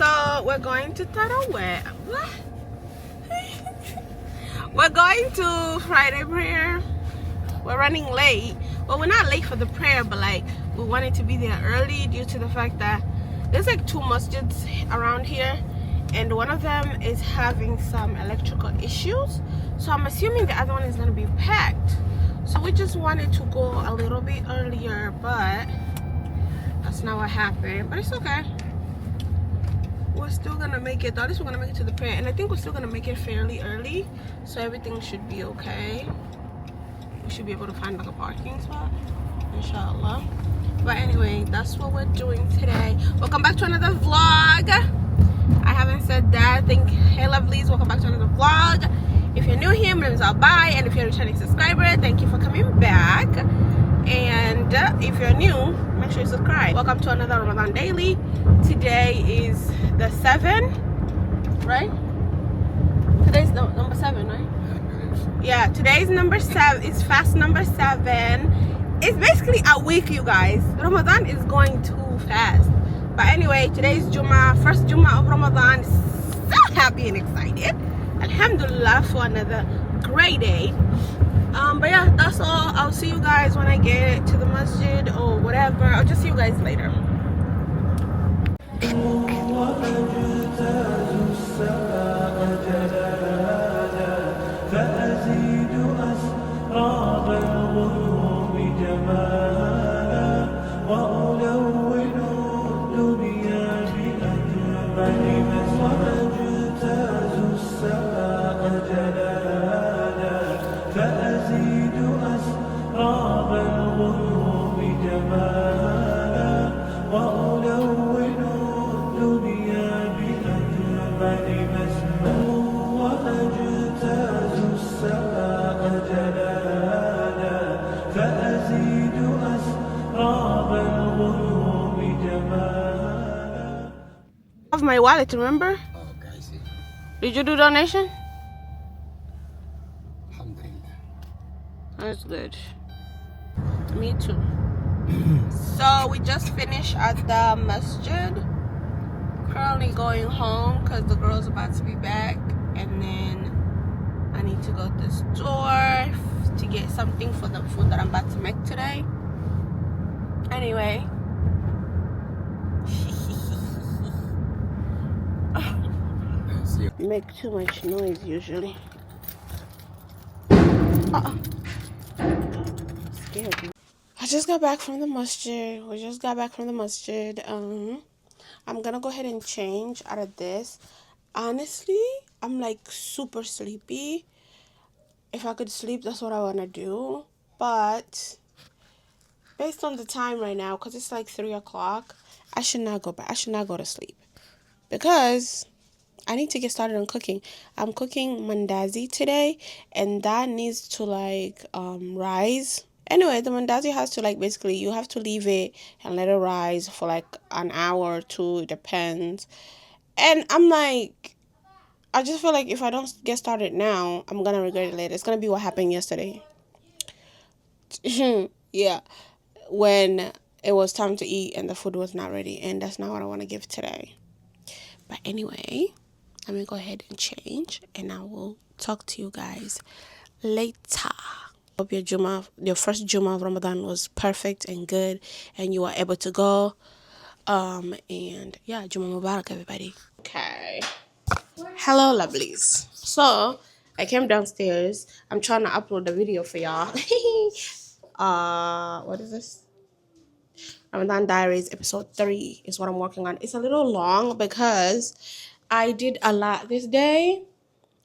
So we're going to Taraweh. What? We're going to Friday prayer. We're running late. Well, we're not late for the prayer, but like we wanted to be there early due to the fact that there's like 2 masjids around here, and one of them is having some electrical issues. So I'm assuming the other one is gonna be packed. So we just wanted to go a little bit earlier, but that's not what happened. But it's okay. We're still gonna make it. At least we're gonna make it to the prayer, and I think we're still gonna make it fairly early, so everything should be okay. We should be able to find like a parking spot, inshallah. But anyway, that's what we're doing today. Welcome back to another vlog. I haven't said that. Hey lovelies, welcome back to another vlog. If you're new here, my name is Albai, and if you're a returning subscriber, thank you for coming back. And if you're new, make sure you subscribe. Welcome to another Ramadan daily. Today is the 7th, right? Today's number 7, right? Yeah, today's number 7. It's fast number 7. It's basically a week, you guys. Ramadan is going too fast. But anyway, today's Jummah, first Jummah of Ramadan. So happy and excited. Alhamdulillah for another great day. But yeah, that's all. I'll see you guys when I get to the masjid or whatever. I'll just see you guys later. Of my wallet, remember? Oh, okay, I see. Did you do donation? Alhamdulillah. That's good. Me too. So we just finished at the masjid. Currently going home because the girl's about to be back, and then I need to go to the store to get something for the food that I'm about to make today. Anyway. Make too much noise usually. Scared me. I just got back from the masjid. We just got back from the masjid. I'm gonna go ahead and change out of this. Honestly, I'm like super sleepy. If I could sleep, that's what I want to do. But based on the time right now, because it's like 3 o'clock, I should not go back. I should not go to sleep because I need to get started on cooking. I'm cooking mandazi today, and that needs to like rise. Anyway, the mandazi has to like basically you have to leave it and let it rise for like an hour or 2, it depends. And I'm like, I just feel like if I don't get started now, I'm gonna regret it later. It's gonna be what happened yesterday. Yeah, when it was time to eat and the food was not ready, and that's not what I want to give today. But anyway, I'm gonna go ahead and change, and I will talk to you guys later. Hope your first Jummah of Ramadan was perfect and good, and you were able to go. And yeah, Jummah Mubarak, everybody. Okay. Hello, lovelies. So I came downstairs. I'm trying to upload the video for y'all. What is this? Ramadan Diaries episode 3 is what I'm working on. It's a little long because I did a lot this day,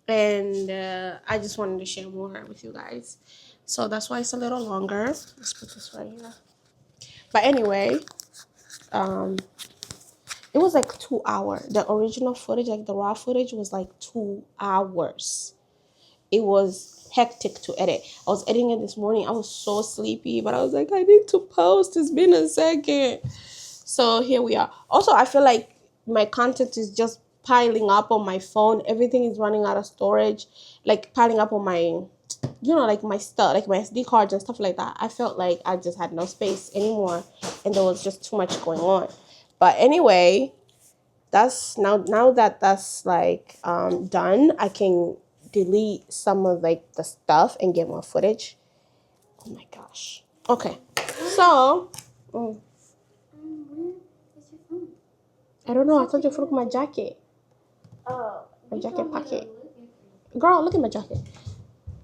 and I just wanted to share more with you guys. So that's why it's a little longer. Let's put this right here. But anyway, it was like 2 hours. The original footage, like the raw footage, was like 2 hours. It was hectic to edit. I was editing it this morning. I was so sleepy, but I was like, I need to post. It's been a second. So here we are. Also, I feel like my content is just piling up on my phone. Everything is running out of storage, like piling up on my, like my stuff, like my SD cards and stuff like that. I felt like I just had no space anymore, and there was just too much going on. But anyway, that's now that that's like done, I can delete some of like the stuff and get more footage. Oh my gosh. Okay. So I don't know. I told you to look at my jacket. My jacket pocket. Girl, look at my jacket.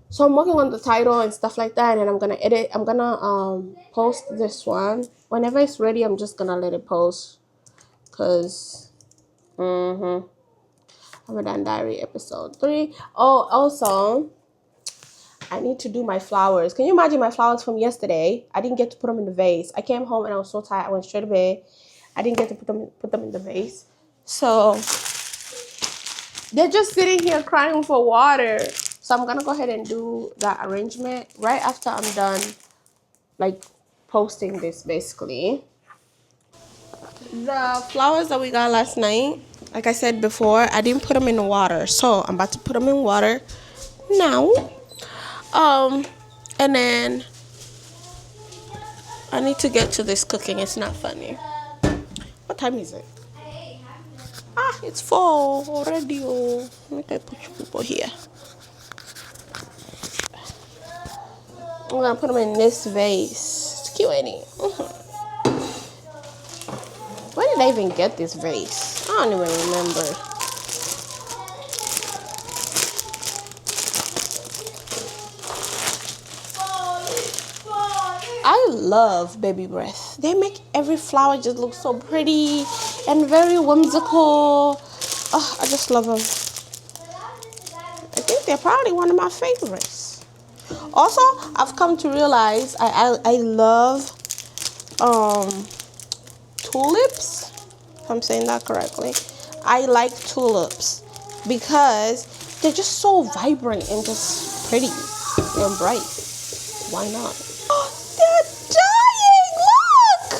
So I'm working on the title and stuff like that, and I'm gonna edit. I'm gonna post this one whenever it's ready. I'm just gonna let it post, cause Ramadan Diary episode 3. Oh, also I need to do my flowers. Can you imagine my flowers from yesterday? I didn't get to put them in the vase. I came home and I was so tired. I went straight to bed. I didn't get to put them in the vase. So they're just sitting here crying for water. So I'm gonna go ahead and do that arrangement right after I'm done, like posting this basically. The flowers that we got last night, like I said before, I didn't put them in the water. So I'm about to put them in water now. And then I need to get to this cooking. It's not funny. What time is it? Ah, it's 4 already. Oh, let me put people here. I'm gonna put them in this vase. It's cute, ain't it? Where did I even get this vase? I don't even remember. I love baby breath. They make every flower just look so pretty and very whimsical. Oh, I just love them. I think they're probably one of my favorites. Also, I've come to realize I love tulips, if I'm saying that correctly. I like tulips because they're just so vibrant and just pretty and bright. Why not? They're dying! Look!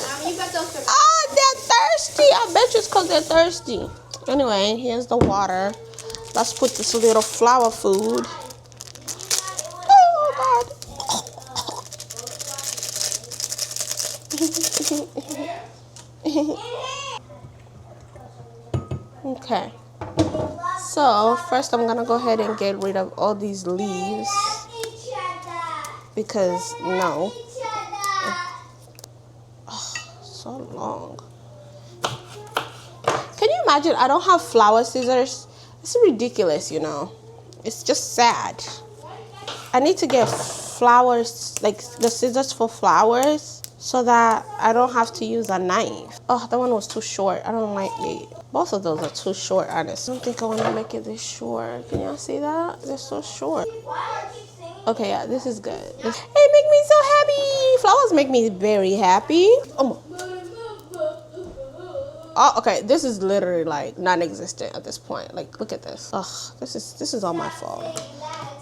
Ah, they're thirsty. I bet you it's because they're thirsty. Anyway, here's the water. Let's put this little flower food. Oh, God. Okay. So, first I'm going to go ahead and get rid of all these leaves. Because, no. Oh, so long. Can you imagine? I don't have flower scissors. It's ridiculous, you know. It's just sad. I need to get flowers, like the scissors for flowers, so that I don't have to use a knife. Oh, that one was too short. I don't like it. Both of those are too short, honestly. I don't think I want to make it this short. Can y'all see that? They're so short. Okay, yeah, this is good. It make me so happy. Flowers make me very happy. Oh, okay, this is literally like non-existent at this point. Like, look at this. Ugh, this is all my fault.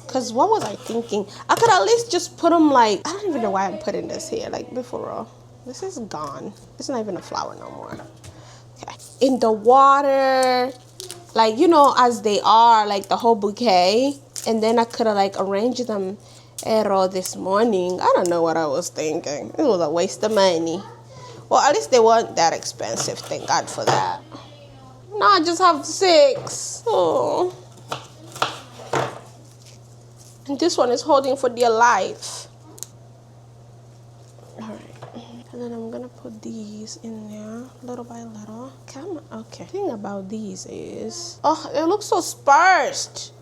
Cause what was I thinking? I could at least just put them like, I don't even know why I'm putting this here. Like before, this is gone. It's not even a flower no more. Okay, in the water, like you know, as they are, like the whole bouquet. And then I could have like arranged them this morning. I don't know what I was thinking. It was a waste of money. Well, at least they weren't that expensive. Thank God for that. Now I just have 6. Oh. And this one is holding for dear life. Alright. And then I'm going to put these in there little by little. Come on. Okay. The thing about these is... Oh, it looks so sparse.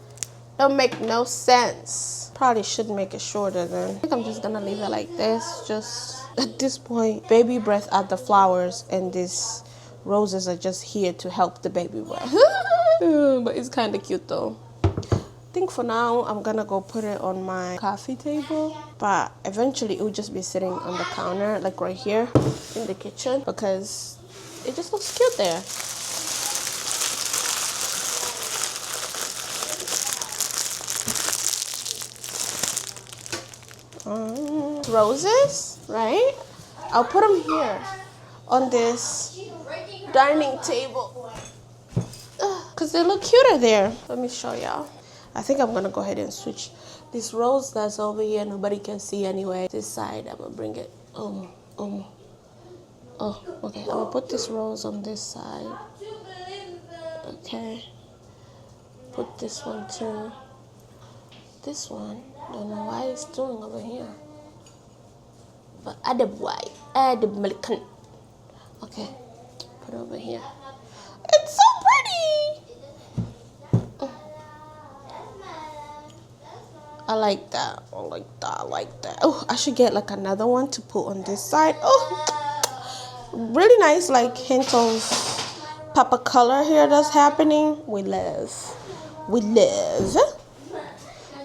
It'll make no sense. Probably should make it shorter then. I think I'm just going to leave it like this. Just... At this point, baby breath are the flowers and these roses are just here to help the baby breath. But it's kind of cute though. I think for now, I'm gonna go put it on my coffee table. But eventually, it will just be sitting on the counter, like right here in the kitchen, because it just looks cute there. Roses, right? I'll put them here on this dining table because they look cuter there. Let me show y'all. I think I'm gonna go ahead and switch this rose that's over here. Nobody can see anyway. This side, I'm gonna bring it. Oh, okay. I'm gonna put this rose on this side. Okay. Put this one too. This one, don't know why it's doing over here. But add the milk. Okay, put it over here. It's so pretty. I like that. I like that. I like that. Oh, I should get like another one to put on this side. Oh, really nice, like hint of papa color here that's happening. We live. We live.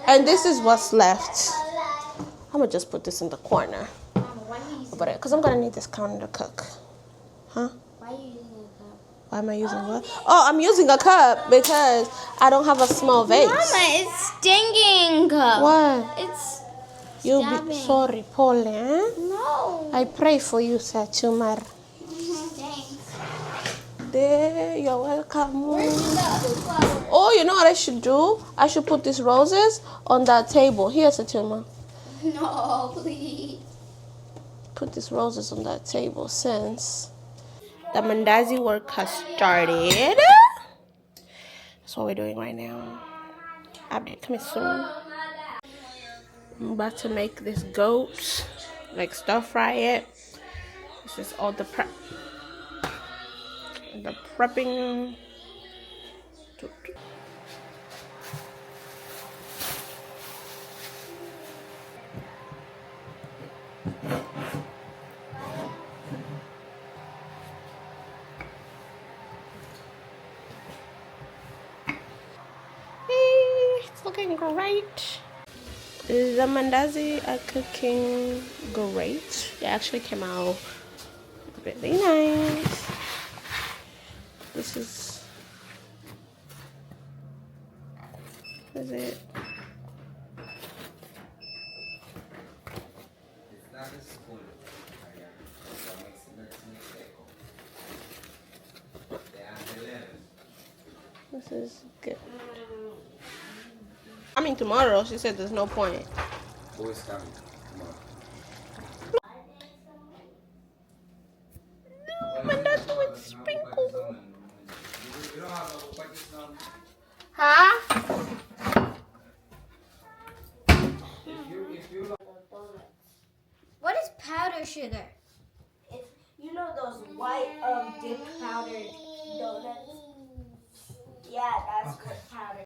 And this is what's left. I'm gonna just put this in the corner. Because I'm gonna need this counter to cook. Huh? Why are you using a cup? Why am I using what? Oh, I'm using a cup because I don't have a small vase. Mama, it's stinging. What? It's You stabbing. be sorry, Polly. Eh? No. I pray for you, Satumar. Thanks. There, you're welcome. Where's the other flower? Oh, you know what I should do? I should put these roses on that table. Here, Satuma. No, please. Put these roses on that table since the mandazi work has started. That's what we're doing right now. Update coming soon. I'm about to make this goat, like stir fry it. This is all the prep. The prepping. It's looking great. The mandazi are cooking great. They actually came out really nice. This is it. This is good. Coming tomorrow, she said there's no point. Who is coming tomorrow? Mandazi with sprinkles. Huh? What is powder sugar? It's, you know those white dip powdered donuts? Yeah, that's what powder.